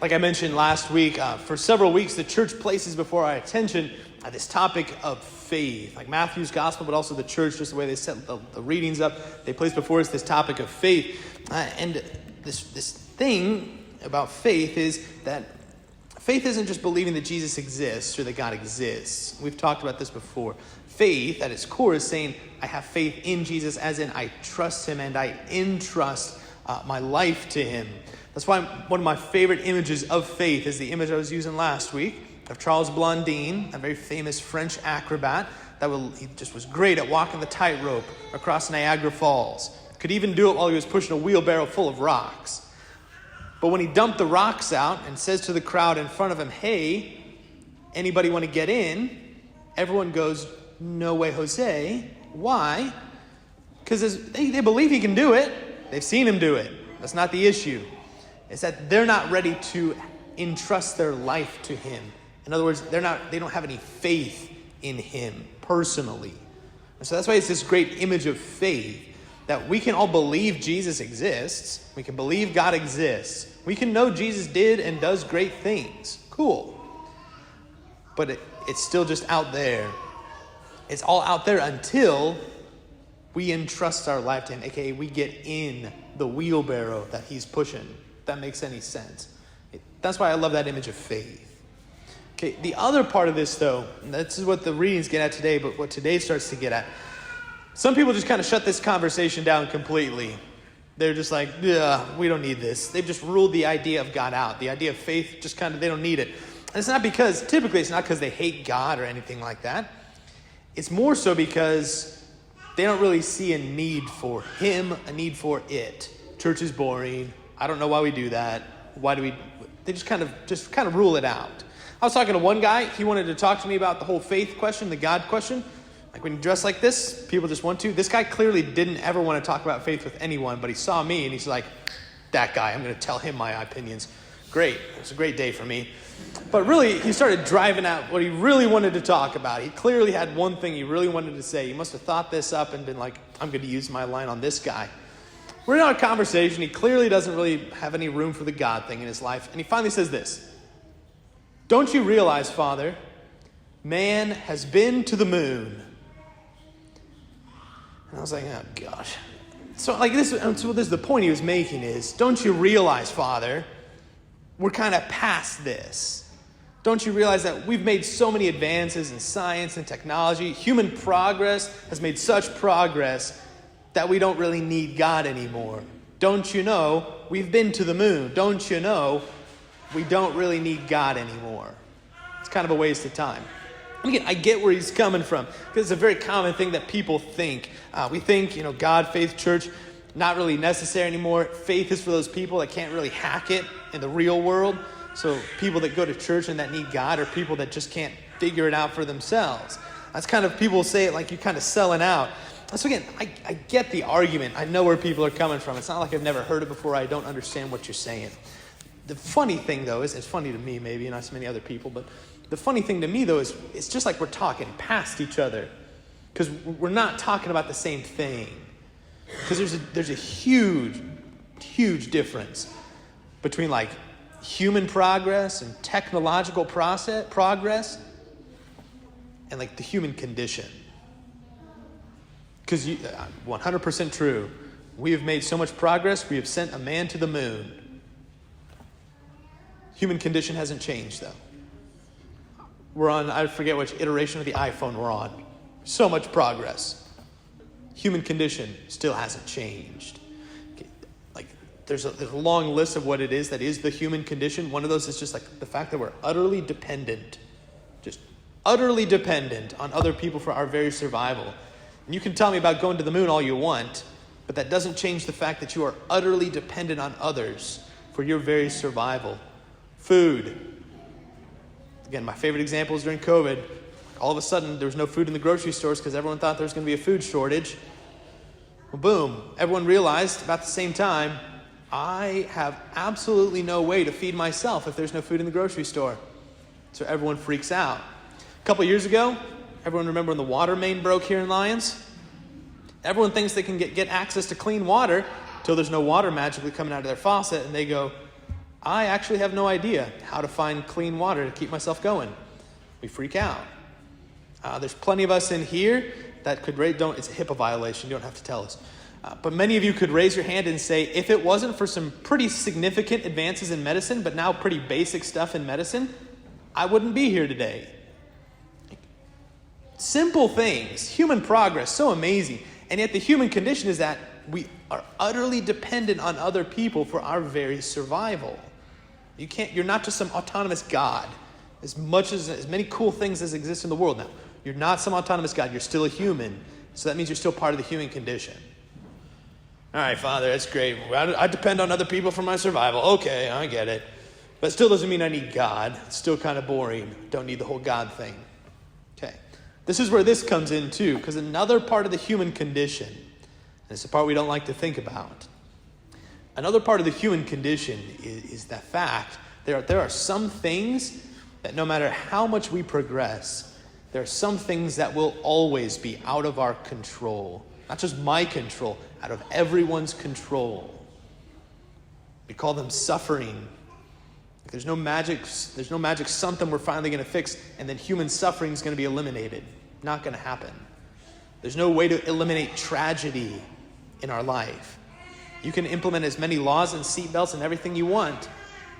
Like I mentioned last week, for several weeks, the church places before our attention this topic of faith. Like Matthew's gospel, but also the church, just the way they set the readings up, they place before us this topic of faith. And this thing about faith is that faith isn't just believing that Jesus exists or that God exists. We've talked about this before. Faith, at its core, is saying, I have faith in Jesus, as in I trust him and I entrust my life to him. That's why one of my favorite images of faith is the image I was using last week of Charles Blondin, a very famous French acrobat he just was great at walking the tightrope across Niagara Falls. Could even do it while he was pushing a wheelbarrow full of rocks. But when he dumped the rocks out and says to the crowd in front of him, hey, anybody want to get in? Everyone goes, no way, Jose. Why? Because they believe he can do it. They've seen him do it. That's not the issue. It's that they're not ready to entrust their life to him. In other words, they don't have any faith in him personally. And so that's why it's this great image of faith, that we can all believe Jesus exists. We can believe God exists. We can know Jesus did and does great things. Cool. But it's still just out there. It's all out there until we entrust our life to him, aka we get in the wheelbarrow that he's pushing. If that makes any sense. That's why I love that image of faith. Okay, the other part of this, though, and this is what the readings get at today, but what today starts to get at. Some people just kind of shut this conversation down completely. They're just like, yeah, we don't need this. They've just ruled the idea of God out. The idea of faith, just kind of, they don't need it. And it's not because they hate God or anything like that. It's more so because they don't really see a need for him, a need for it. Church is boring. I don't know why we do that. They just kind of rule it out. I was talking to one guy. He wanted to talk to me about the whole faith question, the God question. Like when you dress like this, people just want to. This guy clearly didn't ever want to talk about faith with anyone, but he saw me and he's like, that guy, I'm going to tell him my opinions. Great. It's a great day for me. But really, he started driving out what he really wanted to talk about. He clearly had one thing he really wanted to say. He must have thought this up and been like, I'm going to use my line on this guy. We're in a conversation. He clearly doesn't really have any room for the God thing in his life. And he finally says this. Don't you realize, Father, man has been to the moon? And I was like, oh, gosh. So this is the point he was making is, don't you realize, Father, we're kind of past this. Don't you realize that we've made so many advances in science and technology? Human progress has made such progress that we don't really need God anymore. Don't you know we've been to the moon? Don't you know we don't really need God anymore? It's kind of a waste of time. And again, I get where he's coming from, because it's a very common thing that people think. We think, God, faith, church, not really necessary anymore. Faith is for those people that can't really hack it in the real world. So people that go to church and that need God are people that just can't figure it out for themselves. That's kind of, people say it like you're kind of selling out. So again, I get the argument. I know where people are coming from. It's not like I've never heard it before. I don't understand what you're saying. The funny thing, though, is it's funny to me, maybe, not so many other people, but the funny thing to me, though, is it's just like we're talking past each other, because we're not talking about the same thing. Because there's a huge, huge difference between like human progress and technological progress and like the human condition. Because 100% true, we have made so much progress, we have sent a man to the moon. Human condition hasn't changed, though. We're on, I forget which iteration of the iPhone we're on. So much progress. Human condition still hasn't changed. Like, there's a long list of what it is that is the human condition. One of those is just like the fact that we're utterly dependent. Just utterly dependent on other people for our very survival. And you can tell me about going to the moon all you want, but that doesn't change the fact that you are utterly dependent on others for your very survival. Food. Again, my favorite example is during COVID. All of a sudden, there was no food in the grocery stores because everyone thought there was going to be a food shortage. Well, boom. Everyone realized about the same time, I have absolutely no way to feed myself if there's no food in the grocery store. So everyone freaks out. A couple years ago, everyone remember when the water main broke here in Lyons? Everyone thinks they can get access to clean water until there's no water magically coming out of their faucet, and they go, I actually have no idea how to find clean water to keep myself going. We freak out. There's plenty of us in here that could it's a HIPAA violation, you don't have to tell us. But many of you could raise your hand and say, if it wasn't for some pretty significant advances in medicine, but now pretty basic stuff in medicine, I wouldn't be here today. Simple things, human progress, so amazing. And yet the human condition is that we are utterly dependent on other people for our very survival. You're not just some autonomous God. As many cool things as exist in the world now, you're not some autonomous God. You're still a human. So that means you're still part of the human condition. All right, Father, that's great. I depend on other people for my survival. Okay, I get it. But it still doesn't mean I need God. It's still kind of boring. Don't need the whole God thing. Okay. This is where this comes in too, because another part of the human condition, and it's the part we don't like to think about, another part of the human condition is the fact there are some things that no matter how much we progress, there are some things that will always be out of our control. Not just my control, out of everyone's control. We call them suffering. There's no magic something we're finally going to fix, and then human suffering is going to be eliminated. Not going to happen. There's no way to eliminate tragedy in our life. You can implement as many laws and seatbelts and everything you want,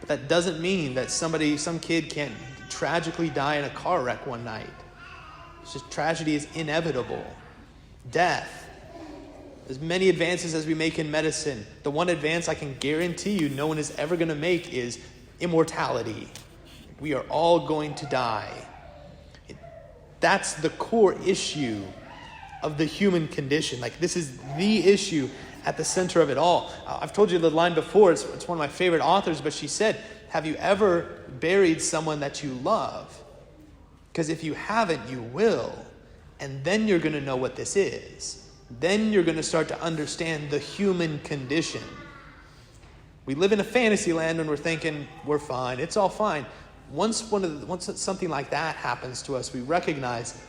but that doesn't mean that some kid can't tragically die in a car wreck one night. It's just tragedy is inevitable. Death. As many advances as we make in medicine, the one advance I can guarantee you no one is ever going to make is immortality. We are all going to die. That's the core issue of the human condition. This is the issue at the center of it all. I've told you the line before. It's one of my favorite authors, but she said, have you ever buried someone that you love? Because if you haven't, you will. And then you're going to know what this is. Then you're going to start to understand the human condition. We live in a fantasy land when we're thinking, we're fine, it's all fine. Once something like that happens to us, we recognize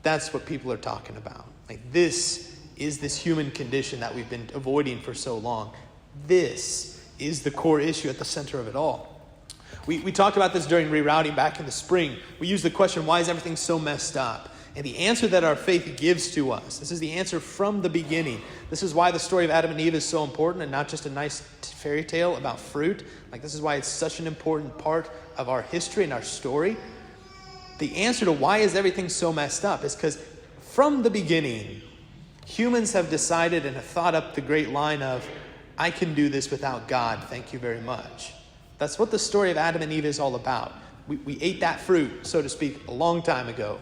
that's what people are talking about. This is this human condition that we've been avoiding for so long. This is the core issue at the center of it all. We talked about this during rerouting back in the spring. We used the question, why is everything so messed up? And the answer that our faith gives to us, this is the answer from the beginning. This is why the story of Adam and Eve is so important and not just a nice fairy tale about fruit. This is why it's such an important part of our history and our story. The answer to why is everything so messed up is because from the beginning, humans have decided and have thought up the great line of, I can do this without God, thank you very much. That's what the story of Adam and Eve is all about. We ate that fruit, so to speak, a long time ago.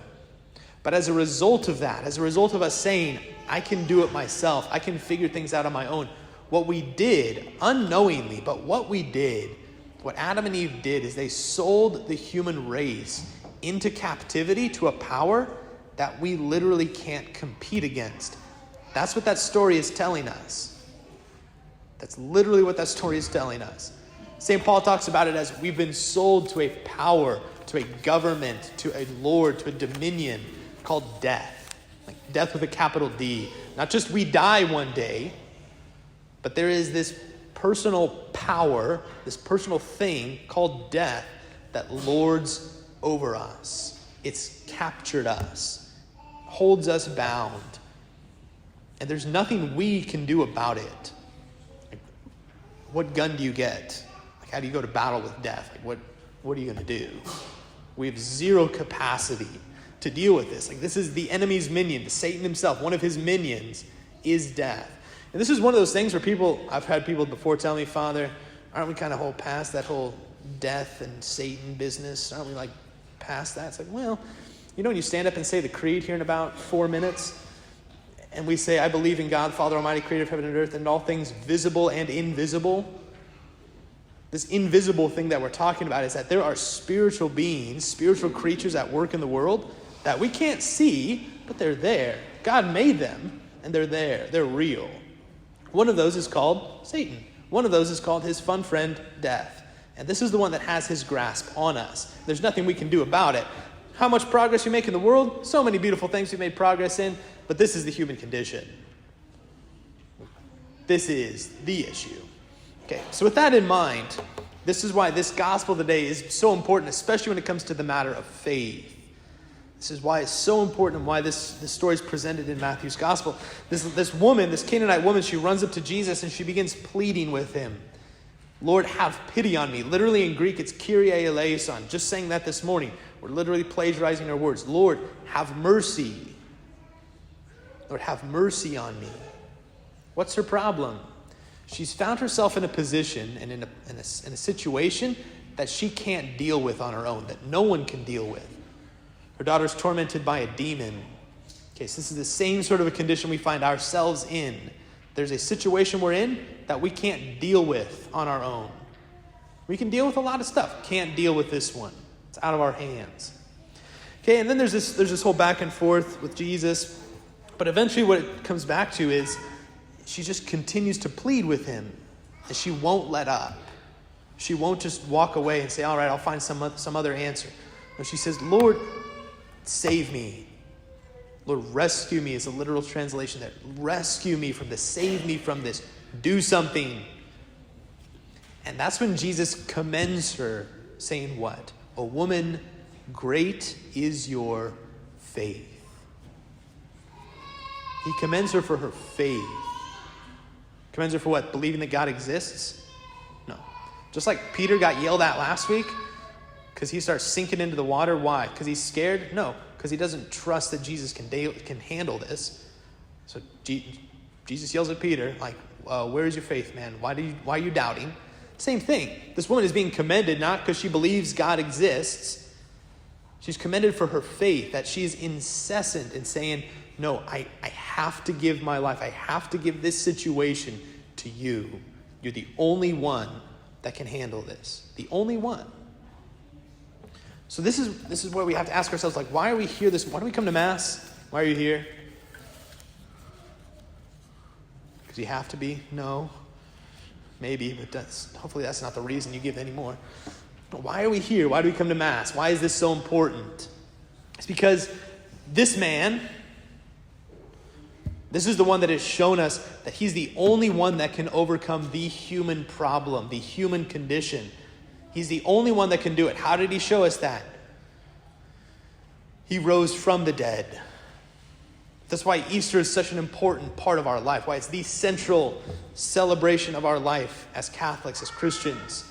But as a result of that, as a result of us saying, I can do it myself, I can figure things out on my own, what we did, unknowingly, but what Adam and Eve did is they sold the human race into captivity to a power that we literally can't compete against. That's what that story is telling us. That's literally what that story is telling us. St. Paul talks about it as we've been sold to a power, to a government, to a lord, to a dominion called death. Death with a capital D. Not just we die one day, but there is this personal power, this personal thing called death that lords over us. It's captured us, holds us bound. And there's nothing we can do about it. What gun do you get? How do you go to battle with death? What are you going to do? We have zero capacity to deal with this. This is the enemy's minion, Satan himself. One of his minions is death. And this is one of those things where I've had people before tell me, Father, aren't we kind of past that whole death and Satan business? Aren't we past that? It's well, when you stand up and say the creed here in about 4 minutes, and we say, I believe in God, Father Almighty, creator of heaven and earth, and all things visible and invisible. This invisible thing that we're talking about is that there are spiritual beings, spiritual creatures at work in the world that we can't see, but they're there. God made them, and they're there. They're real. One of those is called Satan. One of those is called his fun friend, death. And this is the one that has his grasp on us. There's nothing we can do about it. How much progress you make in the world? So many beautiful things we made progress in, but this is the human condition. This is the issue. Okay, so with that in mind, This is why this gospel today is so important, especially when it comes to the matter of faith. This is why it's so important and why this story is presented in Matthew's gospel. This woman, this Canaanite woman, she runs up to Jesus and she begins pleading with him. Lord, have pity on me. Literally in Greek, it's Kyrie eleison. Just saying that this morning. We're literally plagiarizing her words. Lord, have mercy. Lord, have mercy on me. What's her problem? She's found herself in a position and in a situation that she can't deal with on her own, that no one can deal with. Her daughter's tormented by a demon. Okay, so this is the same sort of a condition we find ourselves in. There's a situation we're in that we can't deal with on our own. We can deal with a lot of stuff. Can't deal with this one. It's out of our hands. Okay, and then there's this whole back and forth with Jesus. But eventually what it comes back to is she just continues to plead with him. And she won't let up. She won't just walk away and say, all right, I'll find some other answer. No, she says, Lord, save me. Lord, rescue me is a literal translation there. Rescue me from this. Save me from this. Do something. And that's when Jesus commends her, saying what? O woman, great is your faith. He commends her for her faith. Commends her for what? Believing that God exists? No. Just like Peter got yelled at last week because he starts sinking into the water. Why? Because he's scared? No. Because he doesn't trust that Jesus can handle this. So Jesus yells at Peter, like, where is your faith, man? Why are you doubting? Same thing. This woman is being commended not because she believes God exists. She's commended for her faith, that she is incessant in saying, no, I have to give my life. I have to give this situation to you. You're the only one that can handle this. The only one. So this is where we have to ask ourselves, like, why are we here why do we come to Mass? Why are you here? Because you have to be? No. Maybe, but hopefully that's not the reason you give anymore. But why are we here? Why do we come to Mass? Why is this so important? It's because this man, this is the one that has shown us that he's the only one that can overcome the human problem, the human condition. He's the only one that can do it. How did he show us that? He rose from the dead. That's why Easter is such an important part of our life, why it's the central celebration of our life as Catholics, as Christians.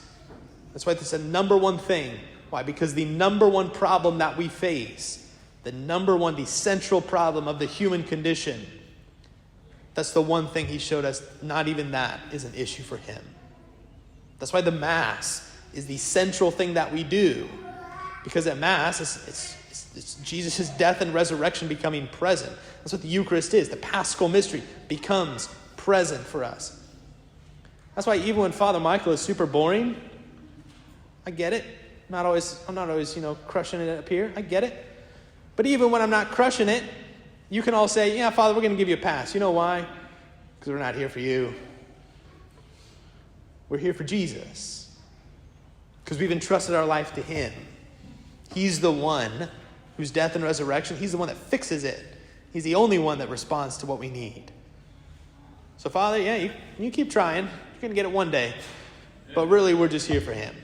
That's why it's the number one thing. Why? Because the number one problem that we face, the central problem of the human condition, that's the one thing he showed us, not even that is an issue for him. That's why the Mass is the central thing that we do. Because at Mass, it's Jesus' death and resurrection becoming present. That's what the Eucharist is. The Paschal mystery becomes present for us. That's why even when Father Michael is super boring, I get it. I'm not always, crushing it up here. I get it. But even when I'm not crushing it, you can all say, yeah, Father, we're going to give you a pass. You know why? Because we're not here for you. We're here for Jesus. Because we've entrusted our life to him. He's the one whose death and resurrection, he's the one that fixes it. He's the only one that responds to what we need. So, Father, yeah, you keep trying. You're going to get it one day. But really, we're just here for him.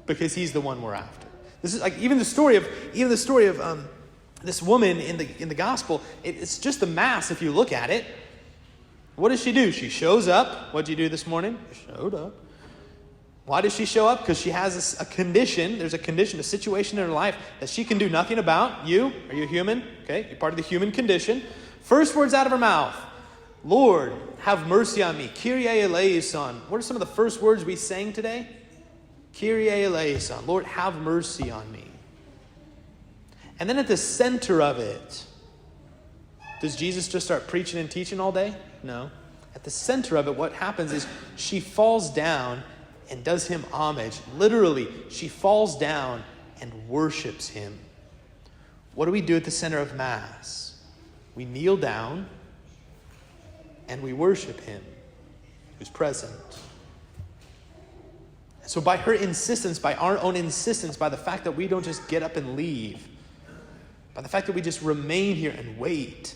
Because he's the one we're after. This is like even the story of this woman in the gospel. It's just the Mass if you look at it. What does she do? She shows up. What did you do this morning? Showed up. Why does she show up? Because she has a condition. There's a condition, a situation in her life that she can do nothing about. You? Are you human? Okay, you're part of the human condition. First words out of her mouth. Lord, have mercy on me. Kyrie eleison. What are some of the first words we sang today? Kyrie eleison. Lord, have mercy on me. And then at the center of it, does Jesus just start preaching and teaching all day? No. At the center of it, what happens is she falls down and does him homage. Literally, she falls down and worships him. What do we do at the center of Mass? We kneel down and we worship him who's present. So by her insistence, by our own insistence, by the fact that we don't just get up and leave, by the fact that we just remain here and wait,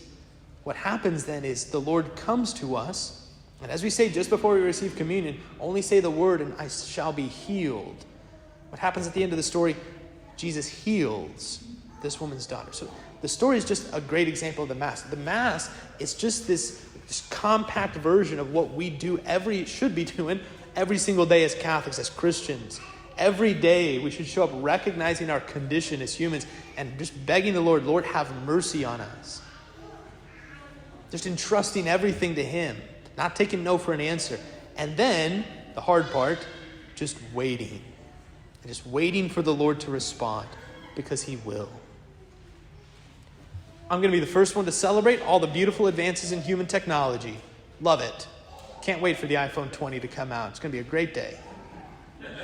what happens then is the Lord comes to us And as we say just before we receive communion, only say the word and I shall be healed. What happens at the end of the story? Jesus heals this woman's daughter. So the story is just a great example of the Mass. The Mass is just this compact version of what we should be doing every single day as Catholics, as Christians. Every day we should show up recognizing our condition as humans and just begging the Lord, Lord, have mercy on us. Just entrusting everything to him, not taking no for an answer. And then, the hard part, just waiting. Just waiting for the Lord to respond, because he will. I'm going to be the first one to celebrate all the beautiful advances in human technology. Love it. Can't wait for the iPhone 20 to come out. It's going to be a great day.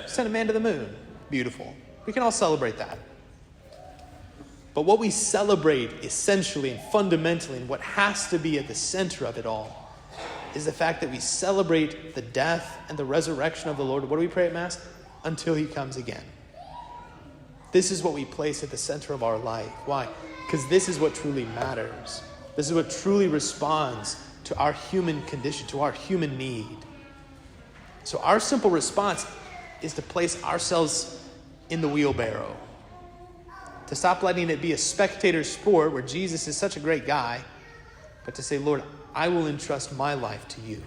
Send a man to the moon. Beautiful. We can all celebrate that. But what we celebrate essentially and fundamentally, and what has to be at the center of it all, is the fact that we celebrate the death and the resurrection of the Lord. What do we pray at Mass? Until he comes again. This is what we place at the center of our life. Why? Because this is what truly matters. This is what truly responds to our human condition, to our human need. So our simple response is to place ourselves in the wheelbarrow. To stop letting it be a spectator sport where Jesus is such a great guy, but to say, Lord, I will entrust my life to you.